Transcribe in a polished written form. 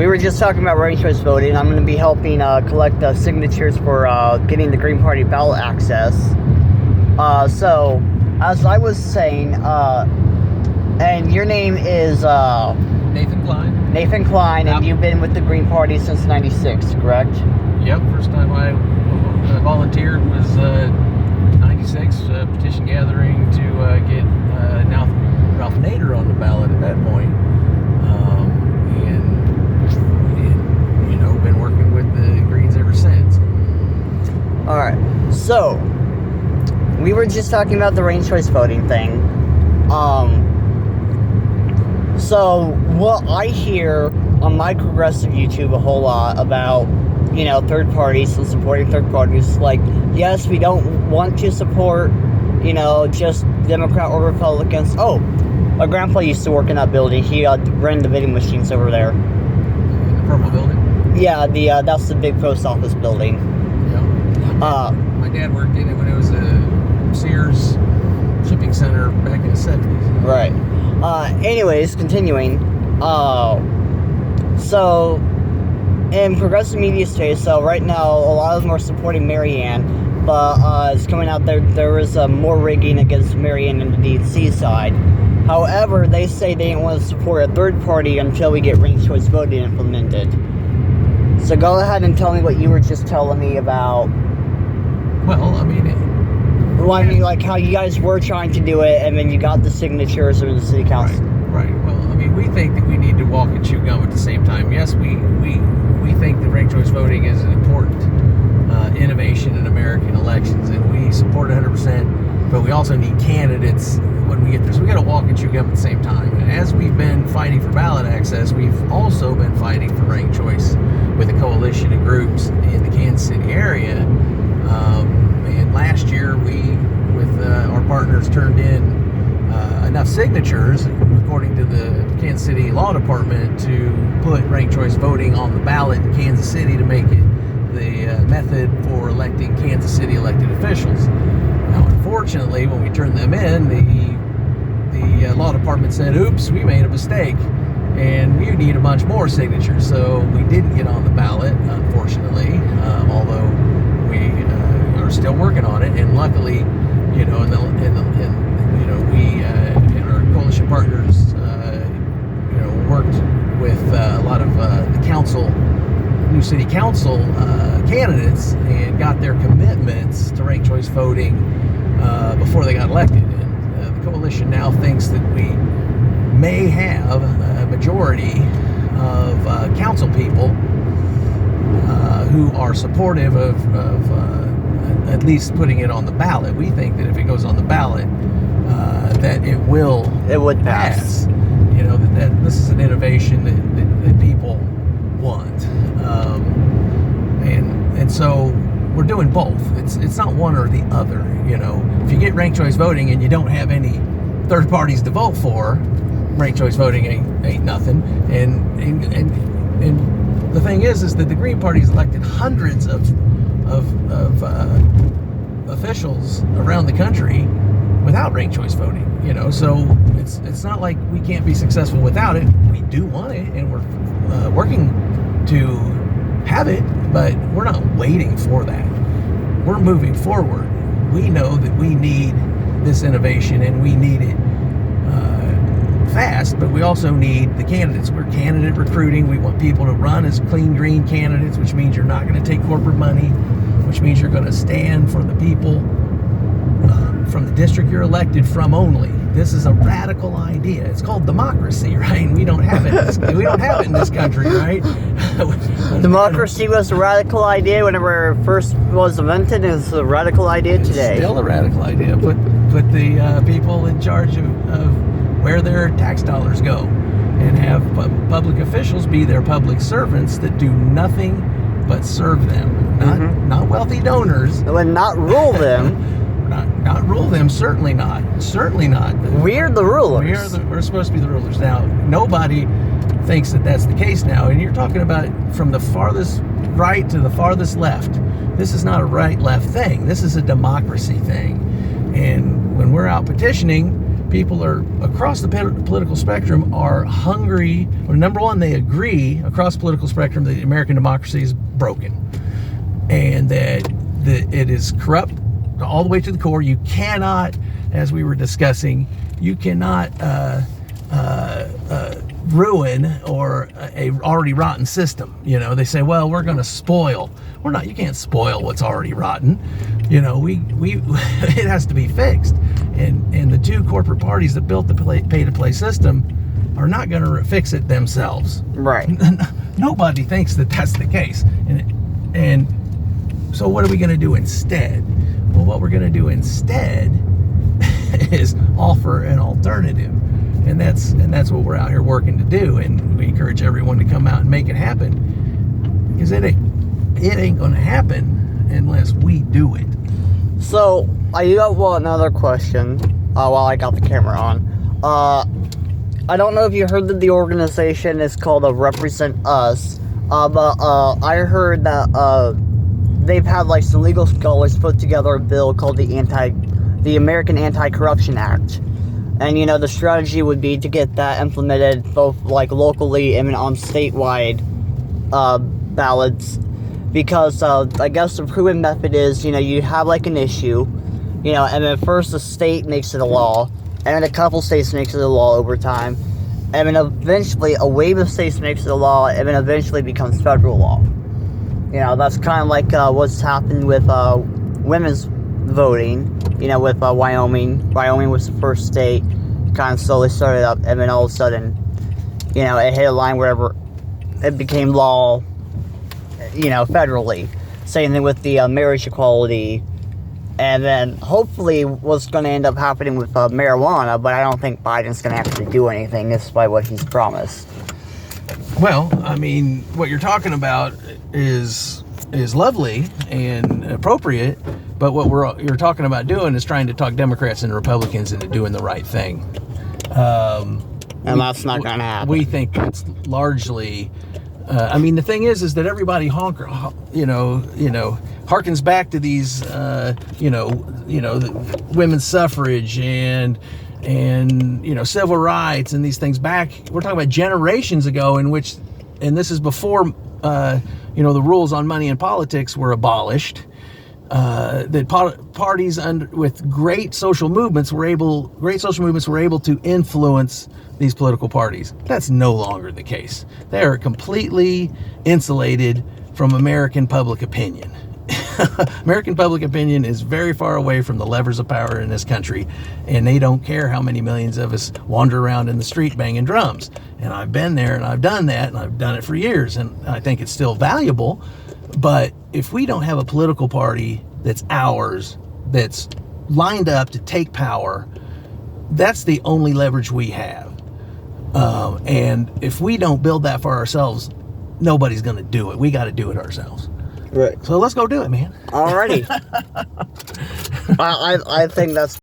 we were just talking about ranked choice voting. I'm going to be helping collect the signatures for getting the Green Party ballot access. So, as I was saying, and your name is Nathan Klein. Nathan Klein, and you've been with the Green Party since '96, correct? Yep. First time I volunteered was '96, petition gathering to get now Ralph Nader on the ballot at that point. And been working with the Greens ever since. All right. So, we were just talking about the ranked choice voting thing. So what I hear on my progressive YouTube a whole lot about, third parties and supporting third parties, like, yes, we don't want to support, just Democrat or Republicans. Oh, my grandpa used to work in that building. He ran the vending machines over there. The purple building? Yeah, that's the big post office building. Yeah. My dad worked in it when it was a Sears shipping center back in the 70s. Right. Anyways, continuing. So, in progressive media space, so right now, a lot of them are supporting Marianne, but it's coming out there was more rigging against Marianne in the D.C. side. However, they say they didn't want to support a third party until we get ranked choice voting implemented. So go ahead and tell me what you were just telling me about. Well, like how you guys were trying to do it, and then you got the signatures from the city council. Right. Well, we think that we need to walk and chew gum at the same time. Yes, we think that ranked choice voting is an important innovation in American elections, and we support 100%. But we also need candidates when we get there. So we got to walk and chew gum at the same time. And as we've been fighting for ballot access, we've also been fighting for ranked choice with a coalition of groups in the Kansas City area. And last year, we, with our partners, turned in enough signatures, according to the Kansas City Law Department, to put ranked choice voting on the ballot in Kansas City to make it the method for electing Kansas City elected officials. Now, unfortunately, when we turned them in, the Law Department said, oops, we made a mistake, and we need a bunch more signatures. So we didn't get on the ballot, unfortunately, although we are still working on it. And luckily, we and our coalition partners, worked with a lot of the new city council candidates, and got their commitments to ranked choice voting before they got elected. And the coalition now thinks that we may have a majority of council people who are supportive of at least putting it on the ballot. We think that if it goes on the ballot, that it would pass. That this is an innovation that people want, and so we're doing both. It's not one or the other. If you get ranked choice voting and you don't have any third parties to vote for, ranked choice voting ain't nothing. And the thing is that the Green Party's elected hundreds of officials around the country without ranked choice voting. So it's not like we can't be successful without it. We do want it, and we're working to have it, but we're not waiting for that. We're moving forward. We know that we need this innovation, and we need it fast, but we also need the candidates. We're candidate recruiting. We want people to run as clean green candidates, which means you're not going to take corporate money, which means you're going to stand for the people from the district you're elected from only. This is a radical idea. It's called democracy, right? We don't have it. We don't have it in this country, right? Democracy was a radical idea whenever it first was invented. It's a radical idea today. It's still a radical idea. Put the people in charge of where their tax dollars go, and have public officials be their public servants that do nothing but serve them. Not wealthy donors. And not rule them. Not rule them, certainly not. We're the rulers. We're supposed to be the rulers. Now, nobody thinks that that's the case now, and you're talking about from the farthest right to the farthest left. This is not a right-left thing. This is a democracy thing. And when we're out petitioning, people are across the political spectrum are hungry. Well, number one, they agree across the political spectrum that American democracy is broken and that it is corrupt all the way to the core. You cannot, as we were discussing, you cannot ruin or a already rotten system. You know, they say, well, we're going to spoil. We're not. You can't spoil what's already rotten. You know, it has to be fixed. And the two corporate parties that built the pay-to-play system are not going to fix it themselves. Right. Nobody thinks that that's the case. And so what are we going to do instead? Well, what we're going to do instead is offer an alternative. And that's what we're out here working to do. And we encourage everyone to come out and make it happen. Because it ain't going to happen unless we do it. So, I do have another question while I got the camera on. I don't know if you heard that the organization is called Represent Us, but I heard that they've had like some legal scholars put together a bill called the American Anti-Corruption Act. And, you know, the strategy would be to get that implemented both like locally and on statewide ballots. Because I guess the proven method is, you know, you have like an issue, you know, and then first the state makes it a law, and then a couple states makes it a law over time, and then eventually a wave of states makes it a law, and then eventually becomes federal law. You know, that's kind of like what's happened with women's voting, you know, with Wyoming. Wyoming was the first state, kind of slowly started up, and then all of a sudden, you know, it hit a line wherever it became law, you know, federally. Same thing with the marriage equality. And then hopefully what's going to end up happening with marijuana, but I don't think Biden's going to actually do anything despite what he's promised. Well, I mean, what you're talking about is lovely and appropriate, but what you're talking about doing is trying to talk Democrats and Republicans into doing the right thing. And that's not going to happen. We think it's largely... I mean, the thing is that everybody harkens back to these, the women's suffrage and civil rights and these things back. We're talking about generations ago and this is before, the rules on money and politics were abolished. That parties with great social movements were able to influence these political parties. That's no longer the case. They are completely insulated from American public opinion. American public opinion is very far away from the levers of power in this country, and they don't care how many millions of us wander around in the street banging drums. And I've been there and I've done that, and I've done it for years, and I think it's still valuable. But if we don't have a political party that's ours, that's lined up to take power, that's the only leverage we have. And if we don't build that for ourselves, nobody's going to do it. We got to do it ourselves. Right. So let's go do it, man. Alrighty. I think that's